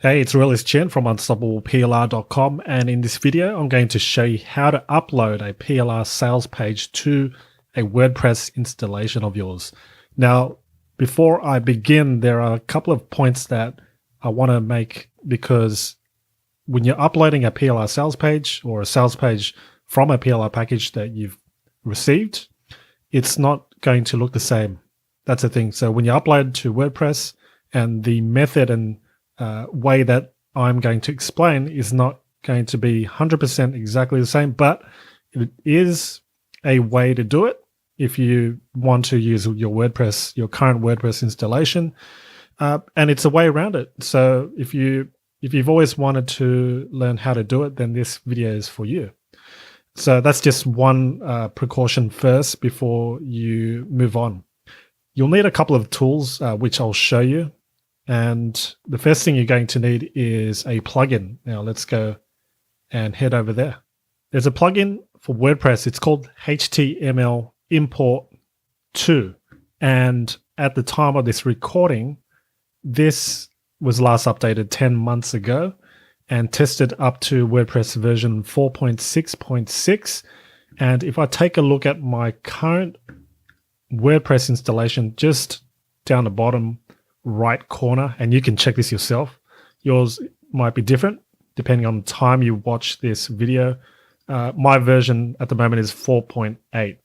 Hey, it's Realist Chen from UnstablePLR.com, and in this video I'm going to show you how to upload a PLR sales page to a WordPress installation of yours. Now, before I begin, there are a couple of points that I want to make, because when you're uploading a PLR sales page or a sales page from a PLR package that you've received, it's not going to look the same. That's the thing. So when you upload to WordPress, and the method and way that I'm going to explain is not going to be 100% exactly the same, but it is a way to do it if you want to use your WordPress, your current WordPress installation, and it's a way around it. So if you've always wanted to learn how to do it, then this video is for you. So that's just one precaution first before you move on. You'll need a couple of tools, which I'll show you. And the first thing you're going to need is a plugin. Now let's go and head over there. There's a plugin for WordPress. It's called HTML Import 2. And at the time of this recording, this was last updated 10 months ago and tested up to WordPress version 4.6.6. And if I take a look at my current WordPress installation, just down the bottom right corner, and you can check this yourself, yours might be different depending on the time you watch this video. My version at the moment is 4.8,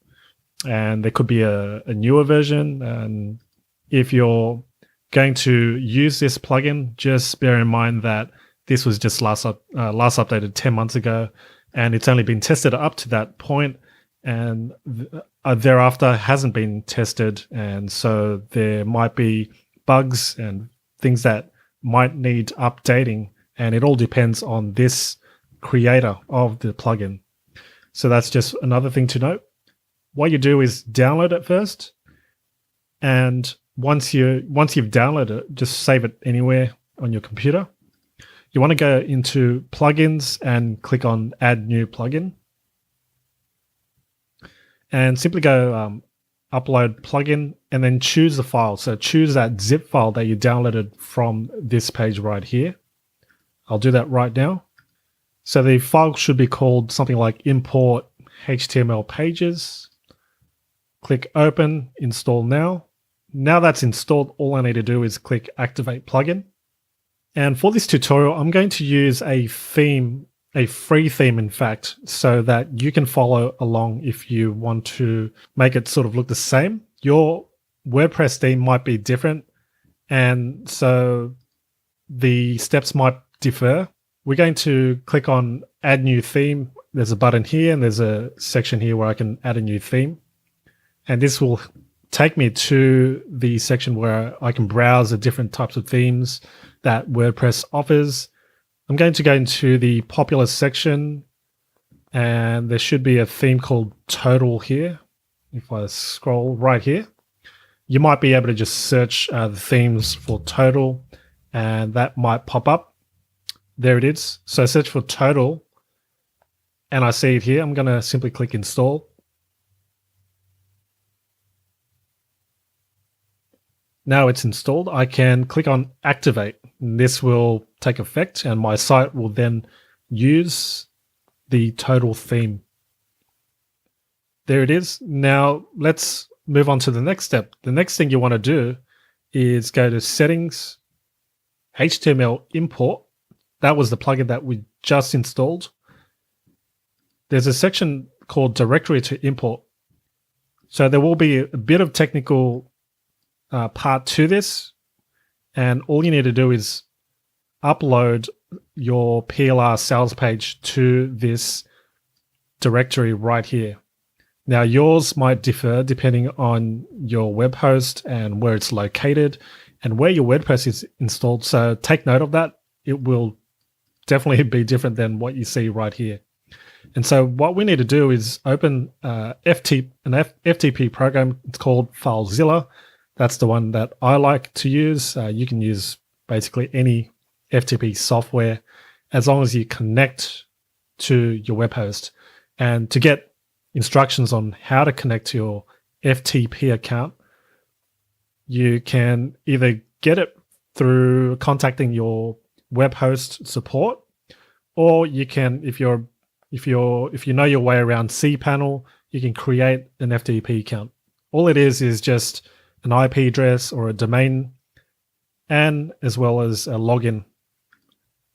and there could be a newer version. And if you're going to use this plugin, just bear in mind that this was just last updated 10 months ago, and it's only been tested up to that point, and thereafter hasn't been tested, and so there might be bugs and things that might need updating, and it all depends on this creator of the plugin. So that's just another thing to note. What you do is download it first, and once you've downloaded it, just save it anywhere on your computer. You want to go into plugins and click on add new plugin, and simply go upload plugin, and then choose the file. So choose that zip file that you downloaded from this page right here. I'll do that right now. So the file should be called something like import HTML pages. Click open, install now. Now that's installed, all I need to do is click activate plugin. And for this tutorial, I'm going to use a theme, a free theme in fact, so that you can follow along if you want to make it sort of look the same. Your WordPress theme might be different, and so the steps might differ. We're going to click on add new theme. There's a button here, and there's a section here where I can add a new theme. And this will take me to the section where I can browse the different types of themes that WordPress offers. I'm going to go into the popular section, and there should be a theme called Total here. If I scroll right here, you might be able to just search the themes for Total, and that might pop up. There it is. So search for Total, and I see it here. I'm going to simply click install. Now it's installed, I can click on activate. This will take effect, and my site will then use the Total theme. There it is. Now let's move on to the next step. The next thing you want to do is go to settings, HTML import. That was the plugin that we just installed. There's a section called directory to import. So there will be a bit of technical part to this, and all you need to do is upload your PLR sales page to this directory right here. Now yours might differ depending on your web host and where it's located and where your WordPress is installed, so take note of that. It will definitely be different than what you see right here. And so what we need to do is open an FTP program. It's called FileZilla. That's the one that I like to use. You can use basically any FTP software as long as you connect to your web host. And to get instructions on how to connect to your FTP account, you can either get it through contacting your web host support, or you can, if you know your way around cPanel, you can create an FTP account. All it is just an IP address or a domain, and as well as a login.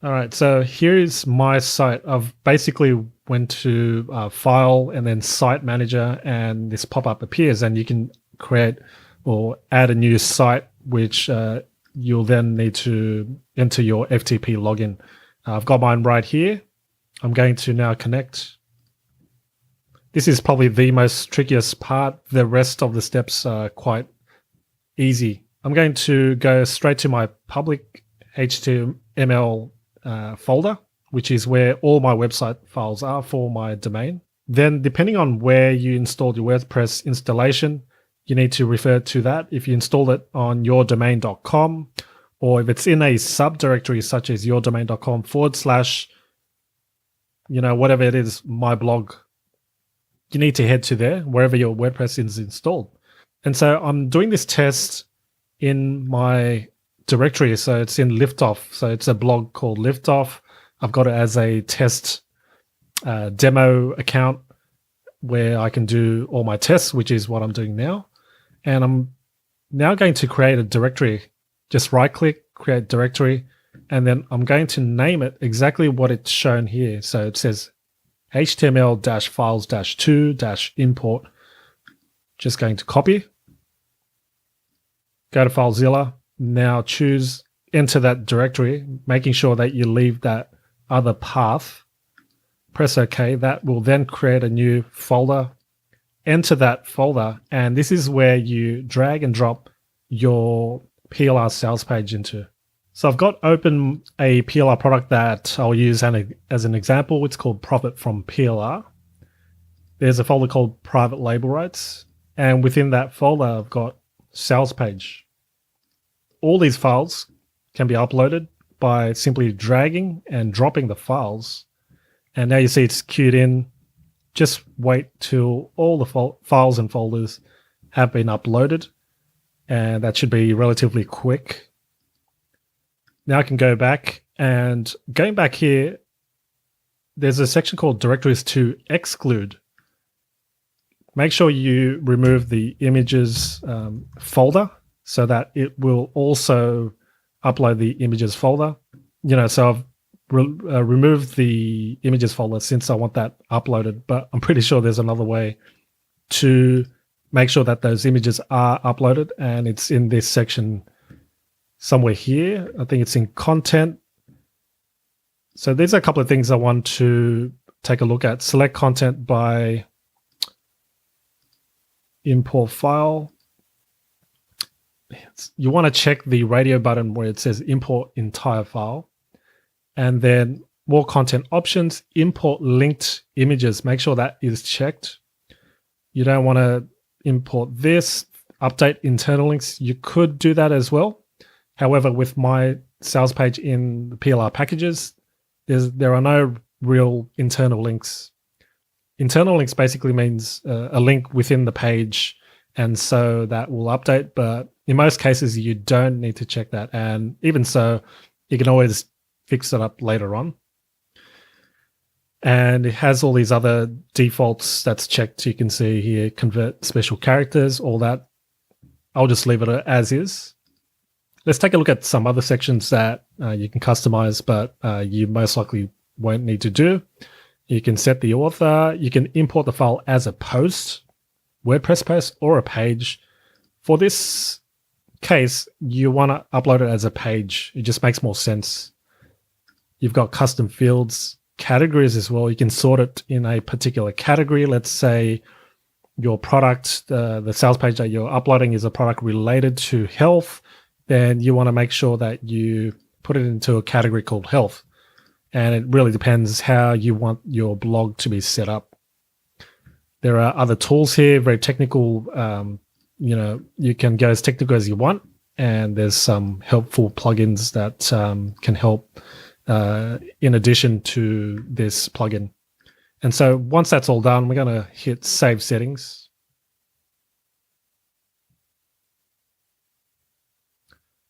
All right, so here's my site. I've basically went to File and then Site Manager, and this pop-up appears, and you can create or add a new site, which you'll then need to enter your FTP login. I've got mine right here. I'm going to now connect. This is probably the most trickiest part. The rest of the steps are quite easy. I'm going to go straight to my public HTML folder, which is where all my website files are for my domain. Then, depending on where you installed your WordPress installation, you need to refer to that. If you installed it on yourdomain.com, or if it's in a subdirectory such as yourdomain.com / whatever it is, my blog, you need to head to there, wherever your WordPress is installed. And so I'm doing this test in my directory. So it's in Liftoff. So it's a blog called Liftoff. I've got it as a test demo account where I can do all my tests, which is what I'm doing now. And I'm now going to create a directory. Just right click, create directory, and then I'm going to name it exactly what it's shown here. So it says HTML-files-2-import. Just going to copy. Go to FileZilla. Now enter that directory, making sure that you leave that other path. Press OK. That will then create a new folder. Enter that folder, and this is where you drag and drop your PLR sales page into. So I've got open a PLR product that I'll use as an example. It's called Profit from PLR. There's a folder called Private Label Rights, and within that folder I've got sales page. All these files can be uploaded by simply dragging and dropping the files. And now you see it's queued in. Just wait till all the files and folders have been uploaded, and that should be relatively quick. Now I can go back, and going back here, there's a section called Directories to Exclude. Make sure you remove the images folder so that it will also upload the images folder. So I've removed the images folder since I want that uploaded, but I'm pretty sure there's another way to make sure that those images are uploaded, and it's in this section somewhere here. I think it's in content. So there's a couple of things I want to take a look at. Select content by import file. You want to check the radio button where it says import entire file. And then more content options, import linked images. Make sure that is checked. You don't want to import this, update internal links. You could do that as well. However, with my sales page in the PLR packages, there are no real internal links. Internal links basically means a link within the page, and so that will update. But in most cases, you don't need to check that. And even so, you can always fix it up later on. And it has all these other defaults that's checked. You can see here, convert special characters, all that. I'll just leave it as is. Let's take a look at some other sections that you can customize, but you most likely won't need to do. You can set the author. You can import the file as a post, WordPress post, or a page. For this case, you want to upload it as a page. It just makes more sense. You've got custom fields, categories as well. You can sort it in a particular category. Let's say your product, the sales page that you're uploading is a product related to health. Then you want to make sure that you put it into a category called health. And it really depends how you want your blog to be set up. There are other tools here, very technical. You can go as technical as you want. And there's some helpful plugins that can help in addition to this plugin. And so once that's all done, we're going to hit Save Settings.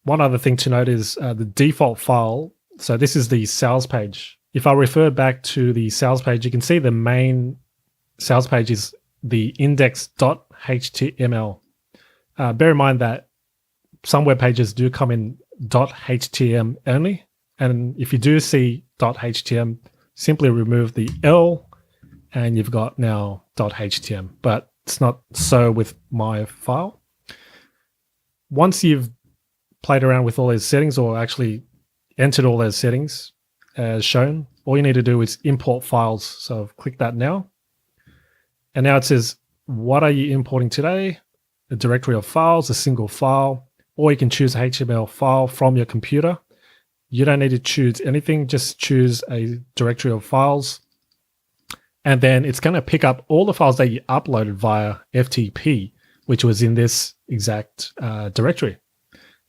One other thing to note is the default file So this is the sales page. If I refer back to the sales page, you can see the main sales page is the index.html. Bear in mind that some web pages do come in .html only. And if you do see .html, simply remove the L and you've got now .html. But it's not so with my file. Once you've played around with all those settings, or actually entered all those settings as shown, all you need to do is import files. So I've clicked that now. And now it says, what are you importing today? A directory of files, a single file, or you can choose a HTML file from your computer. You don't need to choose anything, just choose a directory of files. And then it's going to pick up all the files that you uploaded via FTP, which was in this exact directory.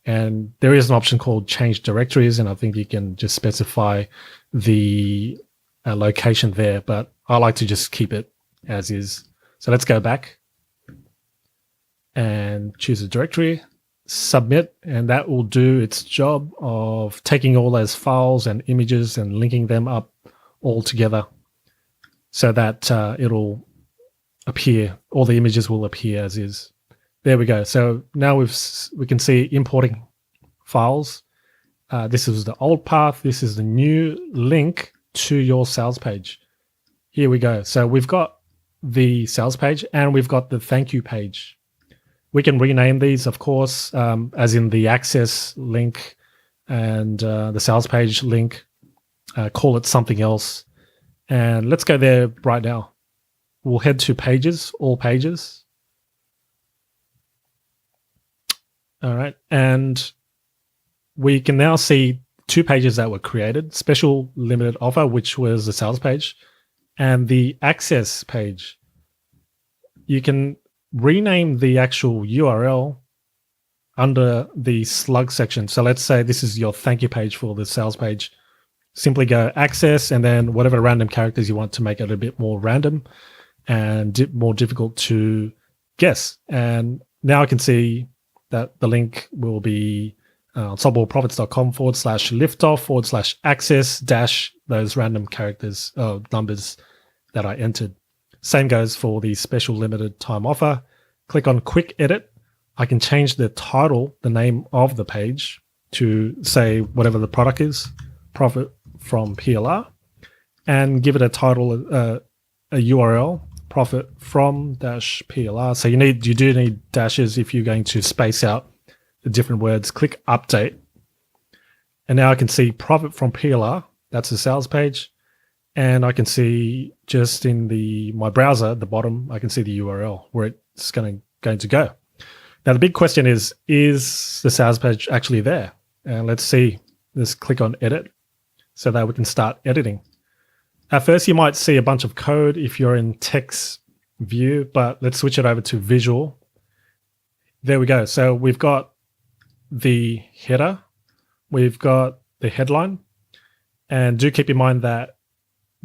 And there is an option called change directories, and I think you can just specify the location there, but I like to just keep it as is. So let's go back and choose a directory, submit, and that will do its job of taking all those files and images and linking them up all together so that it'll appear, all the images will appear as is. There we go. So now we can see importing files. This is the old path. This is the new link to your sales page. Here we go. So we've got the sales page and we've got the thank you page. We can rename these, of course, as in the access link and the sales page link, call it something else. And let's go there right now. We'll head to pages, all pages. All right, and we can now see two pages that were created: special limited offer, which was the sales page, and the access page. You can rename the actual URL under the slug section. So let's say this is your thank you page for the sales page. Simply go access and then whatever random characters you want to make it a bit more random and more difficult to guess. And now I can see that the link will be unstoppableprofits.com/liftoff/access dash those random characters, numbers that I entered. Same goes for the special limited time offer. Click on quick edit. I can change the title, the name of the page, to say whatever the product is, profit from PLR, and give it a title, a URL, profit from dash PLR. So you do need dashes if you're going to space out the different words. Click update. And now I can see profit from PLR. That's the sales page. And I can see just in my browser at the bottom, I can see the URL where it's going to go. Now, the big question is the sales page actually there? And let's see. Let's click on edit so that we can start editing. At first, you might see a bunch of code if you're in text view, but let's switch it over to visual. There we go. So we've got the header, we've got the headline, and do keep in mind that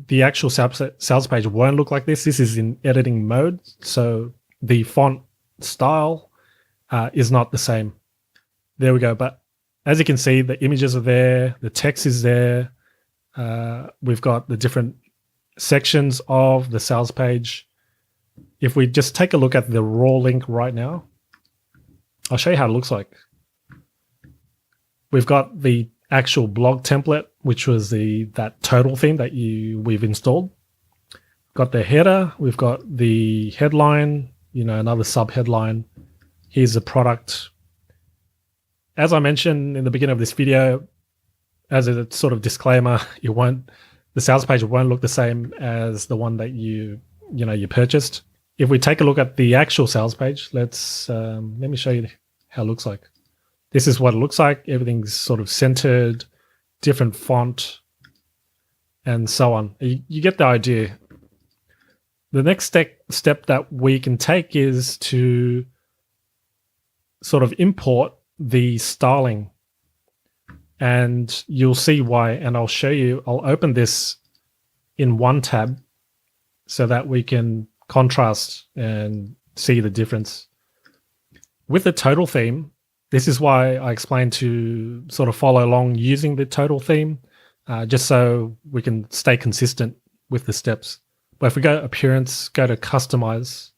the actual sales page won't look like this. This is in editing mode, so the font style is not the same. There we go. But as you can see, the images are there, the text is there. We've got the different sections of the sales page. If we just take a look at the raw link right now, I'll show you how it looks like. We've got the actual blog template, which was that total theme that we've installed. Got the header, we've got the headline, another sub headline. Here's the product. As I mentioned in the beginning of this video, as a sort of disclaimer, the sales page won't look the same as the one that you purchased. If we take a look at the actual sales page, let me show you how it looks like. This is what it looks like. Everything's sort of centered, different font, and so on. You get the idea. The next step that we can take is to sort of import the styling. And you'll see why, and I'll show you. I'll open this in one tab so that we can contrast and see the difference. With the total theme, this is why I explained to sort of follow along using the total theme. just so we can stay consistent with the steps. But if we go appearance, go to customize,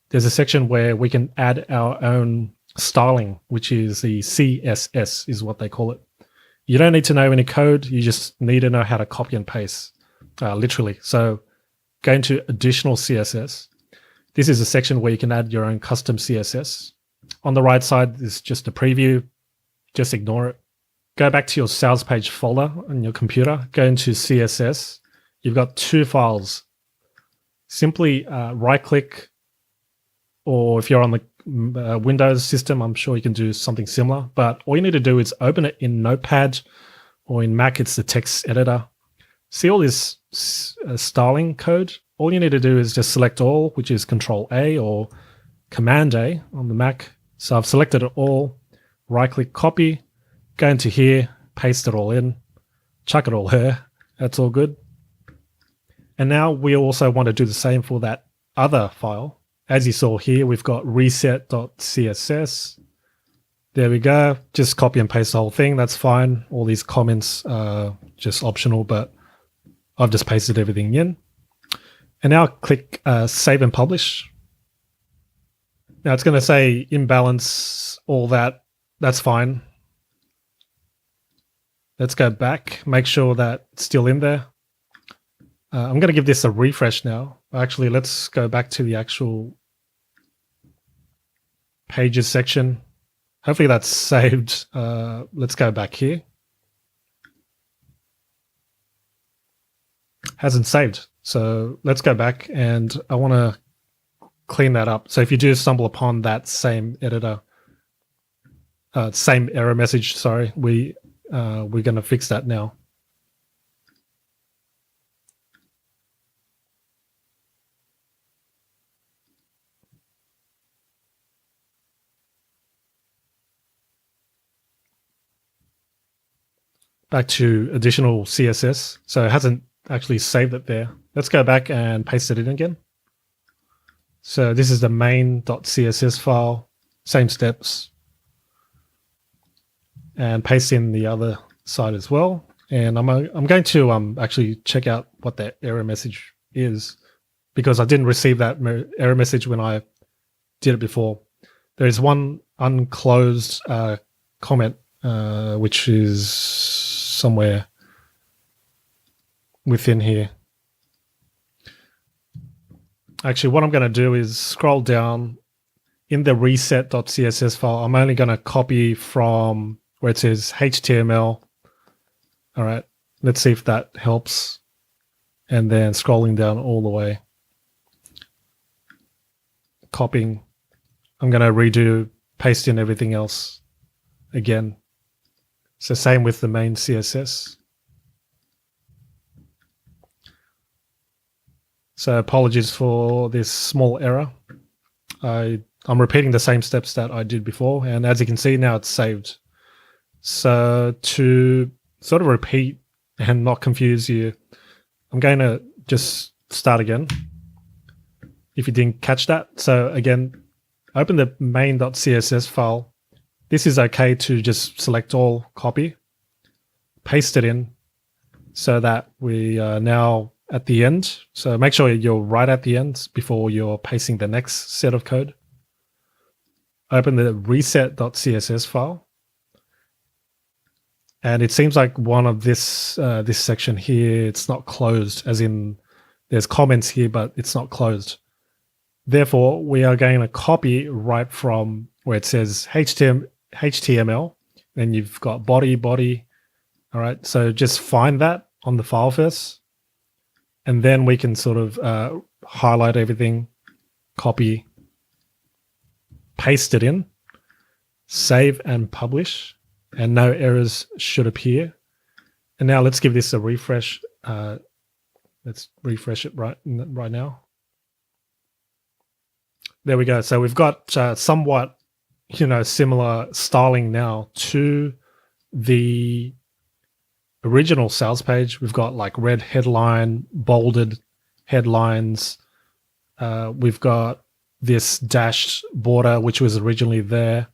there's a section where we can add our own styling, which is the CSS is what they call it. You don't need to know any code. You just need to know how to copy and paste, literally. So go into additional CSS. This is a section where you can add your own custom CSS. On the right side is just a preview. Just ignore it. Go back to your sales page folder on your computer. Go into CSS. You've got two files. Simply right-click, or if you're on the Windows system, I'm sure you can do something similar. But all you need to do is open it in Notepad, or in Mac, it's the text editor. See all this styling code? All you need to do is just select all, which is Control-A or Command-A on the Mac. So I've selected it all. Right-click, copy. Go into here, paste it all in. Chuck it all here. That's all good. And now we also want to do the same for that other file. As you saw here, we've got reset.css. There we go. Just copy and paste the whole thing. That's fine. All these comments are just optional, but I've just pasted everything in. And now click Save and Publish. Now it's going to say imbalance, all that. That's fine. Let's go back. Make sure that it's still in there. I'm going to give this a refresh now. Actually, let's go back to the actual pages section. Hopefully that's saved. Let's go back here. Hasn't saved. So let's go back, and I want to clean that up. So if you do stumble upon that same editor, same error message, sorry, we're going to fix that now. Back to additional CSS. So it hasn't actually saved it there. Let's go back and paste it in again. So this is the main.css file, same steps. And paste in the other side as well. And I'm going to actually check out what that error message is, because I didn't receive that error message when I did it before. There is one unclosed comment, which is somewhere within here. Actually, what I'm going to do is scroll down in the reset.css file. I'm only going to copy from where it says HTML. All right, let's see if that helps. And then scrolling down all the way. Copying. I'm going to redo, paste in everything else again. So same with the main CSS. So apologies for this small error. I'm repeating the same steps that I did before, and as you can see now it's saved. So to sort of repeat and not confuse you, I'm going to just start again if you didn't catch that. So again, open the main.css file. This is okay to just select all, copy, paste it in so that we are now at the end. So make sure you're right at the end before you're pasting the next set of code. Open the reset.css file. And it seems like one of this section here, it's not closed, as in there's comments here, but it's not closed. Therefore, we are going to copy right from where it says HTML, then you've got body. All right, so just find that on the file first, and then we can sort of highlight everything, copy, paste it in, save and publish, and no errors should appear. And now let's give this a refresh. Let's refresh it right now. There we go. So we've got somewhat, similar styling now to the original sales page. We've got like red headline, bolded headlines. We've got this dashed border, which was originally there.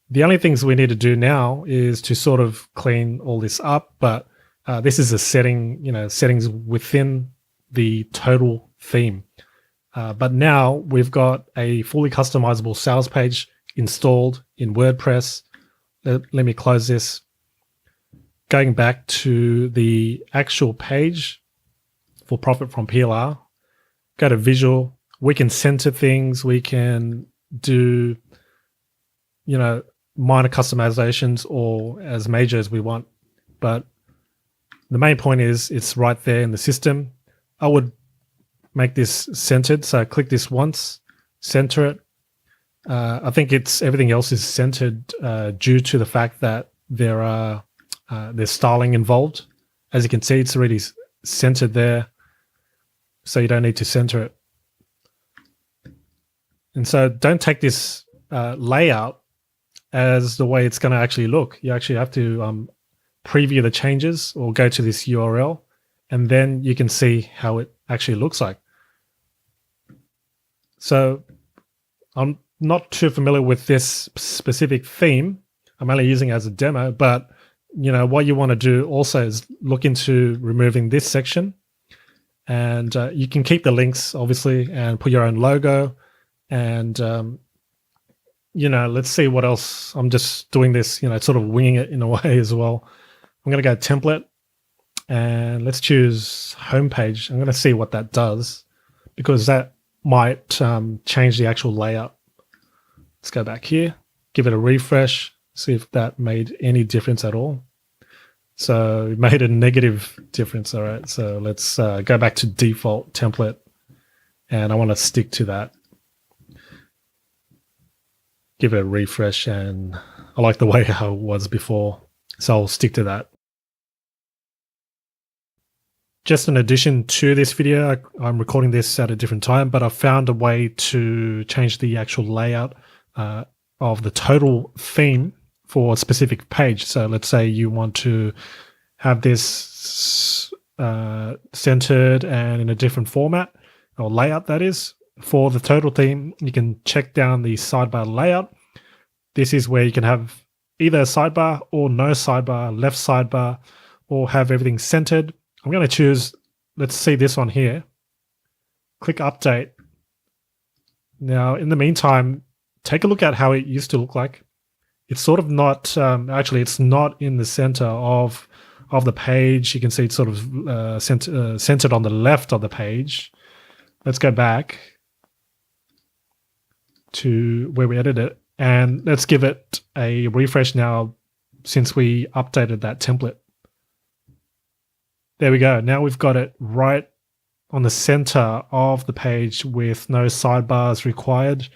The only things we need to do now is to sort of clean all this up, but This is a setting, settings within the total theme. But now we've got a fully customizable sales page installed in WordPress. Let me close this. Going back to the actual page for Profit from PLR, go to Visual. We can center things. We can do, minor customizations or as major as we want. But the main point is it's right there in the system. I would make this centered. So click this once, center it. I think everything else is centered due to the fact that there's styling involved. As you can see, it's already centered there, so you don't need to center it. And so don't take this layout as the way it's going to actually look. You actually have to preview the changes or go to this URL, and then you can see how it actually looks like. So I'm not too familiar with this specific theme. I'm only using it as a demo, but what you want to do also is look into removing this section, and you can keep the links obviously and put your own logo, and let's see what else. I'm just doing this, sort of winging it in a way as well. I'm going to go template, and let's choose homepage. I'm going to see what that does, because that might change the actual layout. Let's go back here, give it a refresh, see if that made any difference at all. So it made a negative difference. All right, so let's go back to default template, and I want to stick to that. Give it a refresh, and I like the way how it was before, so I'll stick to that. Just in addition to this video, I'm recording this at a different time, but I found a way to change the actual layout of the total theme for a specific page. So let's say you want to have this centered and in a different format or layout, that is. For the total theme, you can check down the sidebar layout. This is where you can have either a sidebar or no sidebar, left sidebar, or have everything centered. I'm going to choose, let's see this one here. Click update. Now, in the meantime, take a look at how it used to look like. It's sort of not, actually, it's not in the center of the page. You can see it's sort of centered on the left of the page. Let's go back to where we edited it, and let's give it a refresh now since we updated that template. There we go. Now we've got it right on the center of the page with no sidebars required.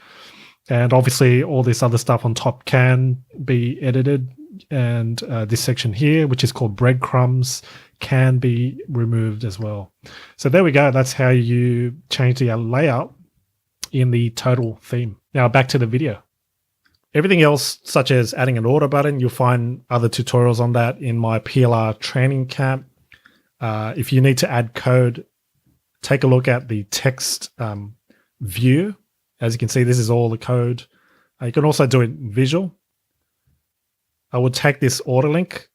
And obviously all this other stuff on top can be edited. And this section here, which is called breadcrumbs, can be removed as well. So there we go. That's how you change the layout in the total theme. Now back to the video. Everything else, such as adding an order button, you'll find other tutorials on that in my PLR training camp. If you need to add code, take a look at the text view. As you can see, this is all the code. You can also do it visual. I would take this order link,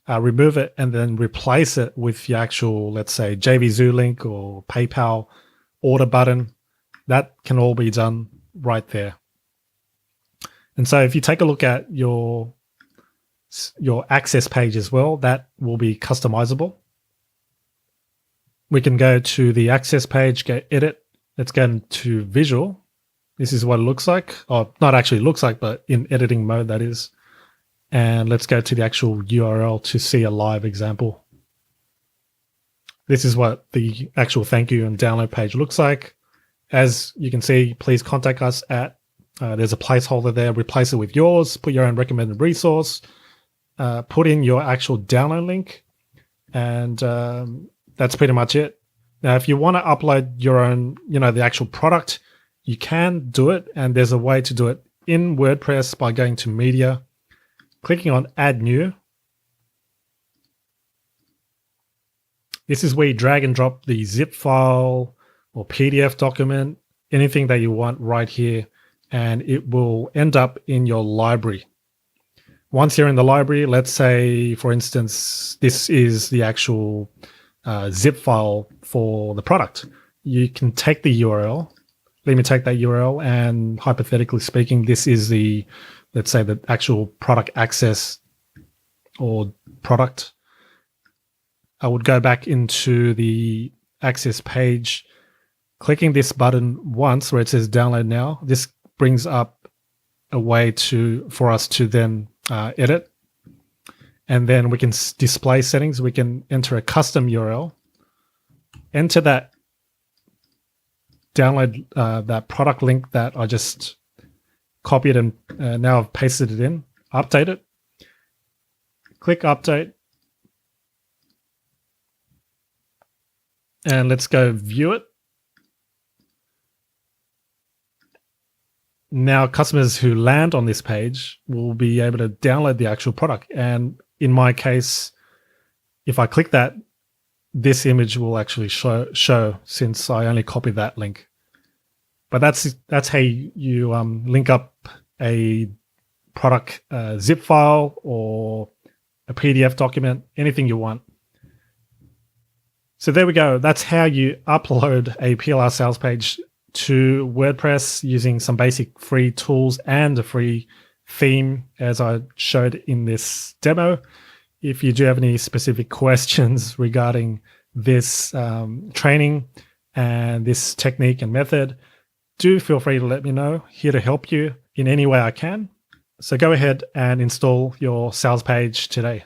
remove it, and then replace it with the actual, let's say, JVZoo link or PayPal order button. That can all be done right there. And so if you take a look at your access page as well, that will be customizable. We can go to the access page, go edit. Let's go into visual. This is what it looks like, or not actually looks like, but in editing mode, that is. And let's go to the actual URL to see a live example. This is what the actual thank you and download page looks like. As you can see, please contact us at, there's a placeholder there, replace it with yours, put your own recommended resource, put in your actual download link, and that's pretty much it. Now, if you want to upload your own, the actual product, you can do it, and there's a way to do it in WordPress by going to Media, clicking on Add New. This is where you drag and drop the zip file or PDF document, anything that you want right here, and it will end up in your library. Once you're in the library, let's say, for instance, this is the actual zip file for the product. You can take the URL. Let me take that URL, and hypothetically speaking, this is the, let's say, the actual product access or product. I would go back into the access page, clicking this button once where it says download now. This brings up a way for us to then edit. And then we can display settings. We can enter a custom URL, enter that, download that product link that I just copied, and now I've pasted it in, update it, click update, and let's go view it. Now customers who land on this page will be able to download the actual product. And in my case, if I click that, this image will actually show since I only copied that link. But that's how you link up a product zip file or a PDF document, anything you want. So there we go. That's how you upload a PLR sales page to WordPress using some basic free tools and a free theme, as I showed in this demo. If you do have any specific questions regarding this training and this technique and method, do feel free to let me know. Here to help you in any way I can. So go ahead and install your sales page today.